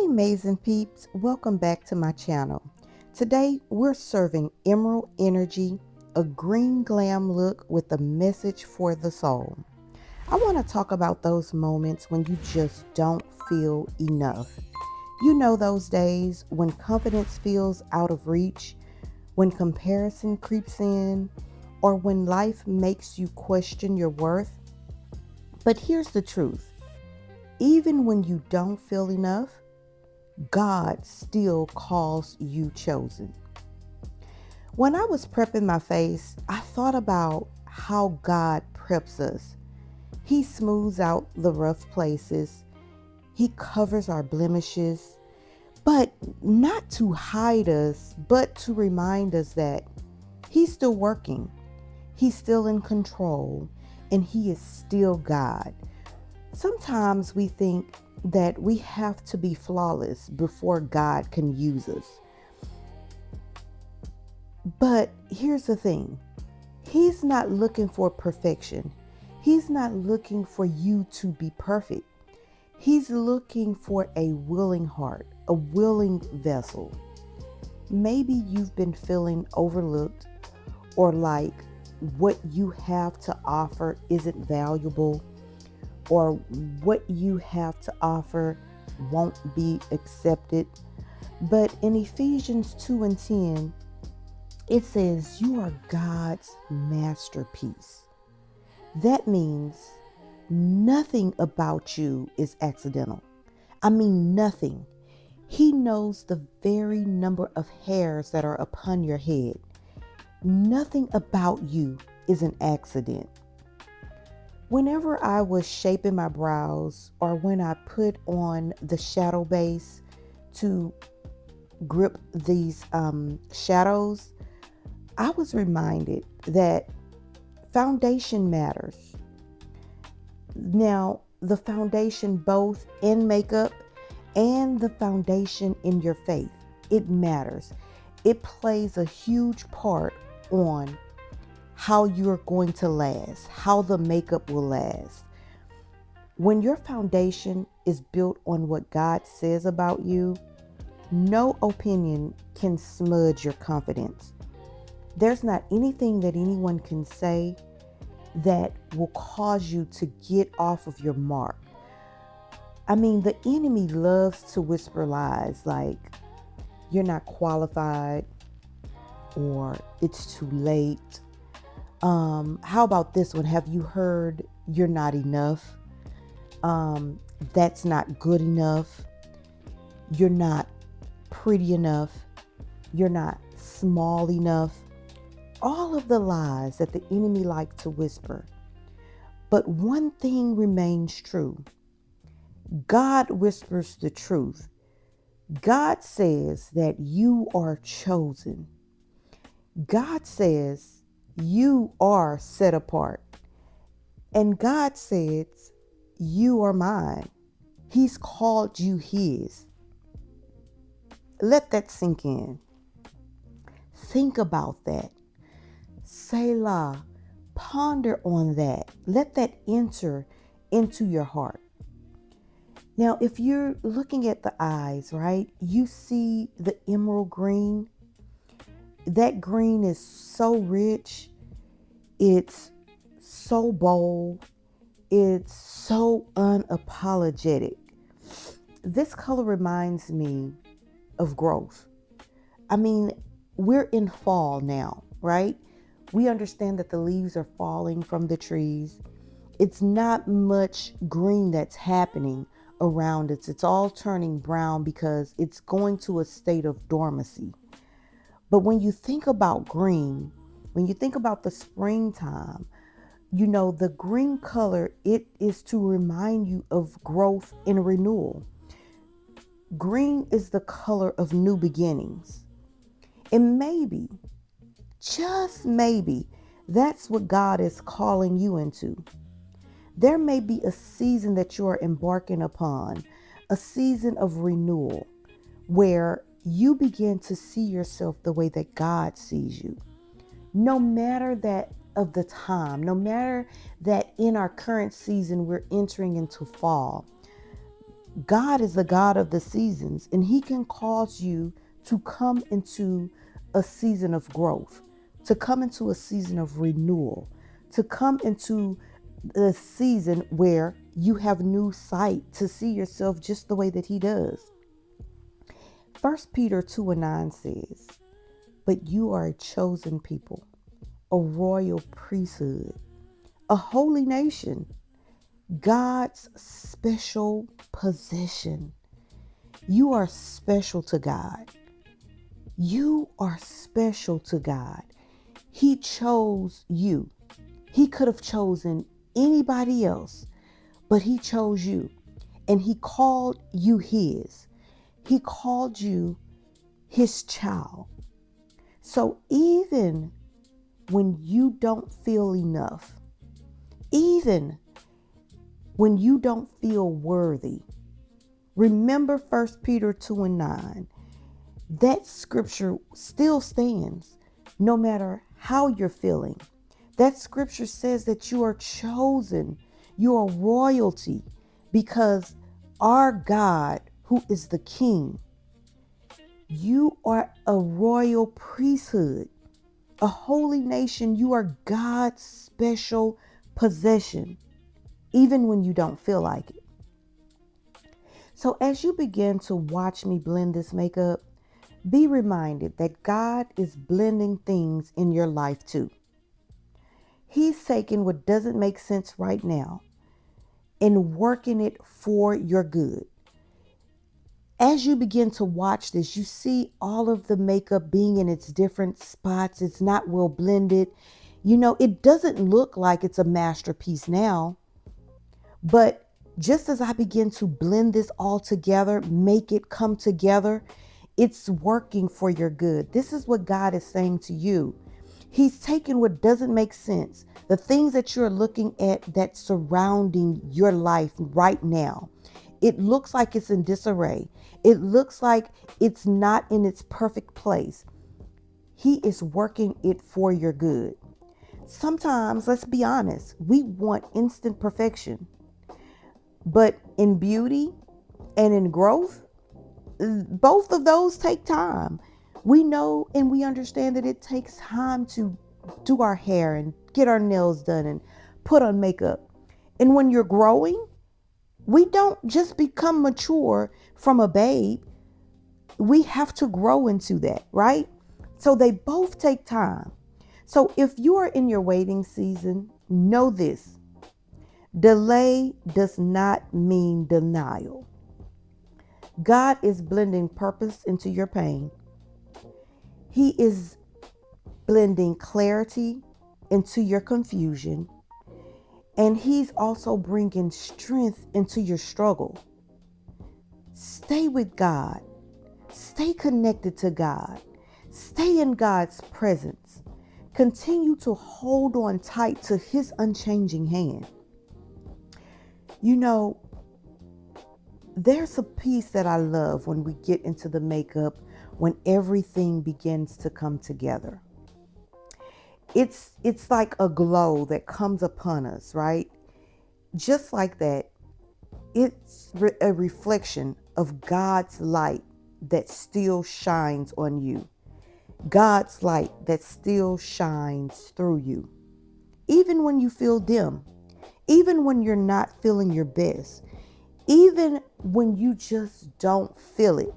Amazing peeps, welcome back to my channel. Today we're serving emerald energy, a green glam look with a message for the soul. I want to talk about those moments when you just don't feel enough. You know, those days when confidence feels out of reach, when comparison creeps in, or when life makes you question your worth. But here's the truth: even when you don't feel enough, God still calls you chosen. When I was prepping my face, I thought about how God preps us. He smooths out the rough places, He covers our blemishes, but not to hide us, but to remind us that He's still working, He's still in control, and He is still God. Sometimes we think that we have to be flawless before God can use us. But here's the thing: He's not looking for perfection. He's not looking for you to be perfect. He's looking for a willing heart, a willing vessel. Maybe you've been feeling overlooked, or like what you have to offer isn't valuable, or what you have to offer won't be accepted. But in Ephesians 2:10, it says, "You are God's masterpiece." That means nothing about you is accidental. I mean, nothing. He knows the very number of hairs that are upon your head. Nothing about you is an accident. Whenever I was shaping my brows, or when I put on the shadow base to grip these shadows, I was reminded that foundation matters. Now, the foundation both in makeup and the foundation in your faith, it matters. It plays a huge part on how you're going to last, how the makeup will last. When your foundation is built on what God says about you, no opinion can smudge your confidence. There's not anything that anyone can say that will cause you to get off of your mark. I mean, the enemy loves to whisper lies like you're not qualified, or it's too late. How about this one? Have you heard you're not enough? That's not good enough. You're not pretty enough. You're not small enough. All of the lies that the enemy likes to whisper. But one thing remains true: God whispers the truth. God says that you are chosen. God says you are set apart. And God says you are mine. He's called you His. Let that sink in. Think about that. Selah. Ponder on that. Let that enter into your heart. Now, if you're looking at the eyes, right, you see the emerald green. That green is so rich. It's so bold. It's so unapologetic. This color reminds me of growth. I mean, we're in fall now, right? We understand that the leaves are falling from the trees. It's not much green that's happening around it. It's all turning brown because it's going to a state of dormancy. But when you think about green, when you think about the springtime, you know, the green color, it is to remind you of growth and renewal. Green is the color of new beginnings. And maybe, just maybe, that's what God is calling you into. There may be a season that you are embarking upon, a season of renewal, where you begin to see yourself the way that God sees you. No matter that of the time, no matter that in our current season we're entering into fall, God is the God of the seasons, and He can cause you to come into a season of growth, to come into a season of renewal, to come into a season where you have new sight to see yourself just the way that He does. 1 Peter 2:9 says, "But you are a chosen people, a royal priesthood, a holy nation, God's special possession." You are special to God. You are special to God. He chose you. He could have chosen anybody else, but He chose you, and He called you His. He called you His child. So even when you don't feel enough, even when you don't feel worthy, remember 1 Peter 2:9. That scripture still stands no matter how you're feeling. That scripture says that you are chosen, you are royalty, because our God, who is the King, you are a royal priesthood, a holy nation. You are God's special possession, even when you don't feel like it. So as you begin to watch me blend this makeup, be reminded that God is blending things in your life too. He's taking what doesn't make sense right now and working it for your good. As you begin to watch this, you see all of the makeup being in its different spots. It's not well blended. It doesn't look like it's a masterpiece now, but just as I begin to blend this all together, make it come together, it's working for your good. This is what God is saying to you. He's taking what doesn't make sense, the things that you're looking at that's surrounding your life right now. It looks like it's in disarray. It looks like it's not in its perfect place. He is working it for your good. Sometimes, let's be honest, we want instant perfection. But in beauty and in growth, both of those take time. We know and we understand that it takes time to do our hair and get our nails done and put on makeup. And when you're growing, we don't just become mature from a babe. We have to grow into that, right? So they both take time. So if you are in your waiting season, know this: delay does not mean denial. God is blending purpose into your pain. He is blending clarity into your confusion. And He's also bringing strength into your struggle. Stay with God. Stay connected to God. Stay in God's presence. Continue to hold on tight to His unchanging hand. There's a piece that I love when we get into the makeup, when everything begins to come together. It's like a glow that comes upon us, right? Just like that, it's a reflection of God's light that still shines on you. God's light that still shines through you. Even when you feel dim, even when you're not feeling your best, even when you just don't feel it.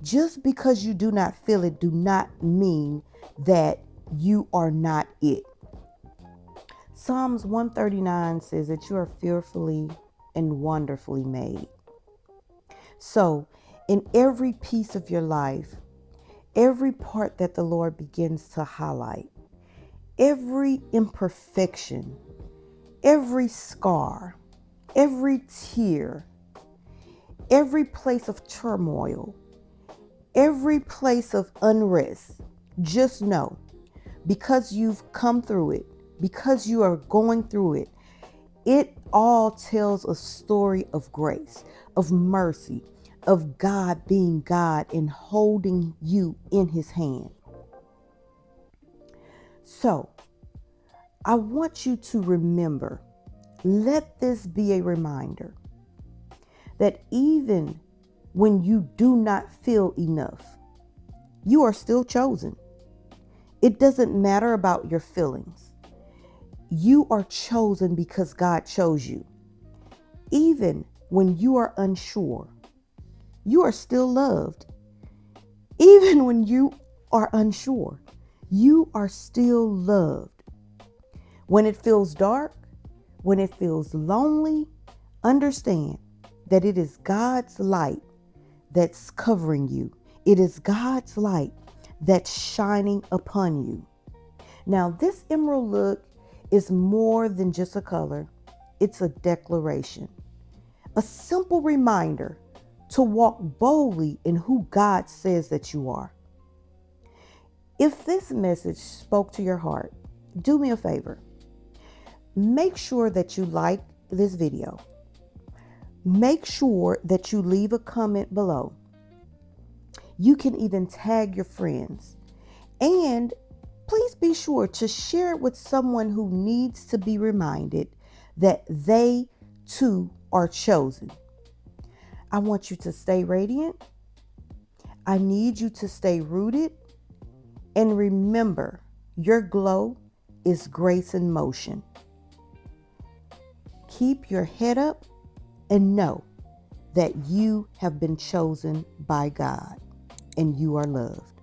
Just because you do not feel it do not mean that you are not it. Psalms 139 says that you are fearfully and wonderfully made. So, in every piece of your life, every part that the Lord begins to highlight, every imperfection, every scar, every tear, every place of turmoil, every place of unrest, just know, because you've come through it, because you are going through it, it all tells a story of grace, of mercy, of God being God and holding you in His hand. So, I want you to remember, let this be a reminder that even when you do not feel enough, you are still chosen. It doesn't matter about your feelings. You are chosen because God chose you. Even when you are unsure, you are still loved. Even when you are unsure, you are still loved. When it feels dark, when it feels lonely, understand that it is God's light that's covering you. It is God's light that's shining upon you. Now, this emerald look is more than just a color. It's a declaration, a simple reminder to walk boldly in who God says that you are. If this message spoke to your heart, do me a favor. Make sure that you like this video. Make sure that you leave a comment below. You can even tag your friends. And please be sure to share it with someone who needs to be reminded that they too are chosen. I want you to stay radiant. I need you to stay rooted. And remember, your glow is grace in motion. Keep your head up and know that you have been chosen by God and you are loved.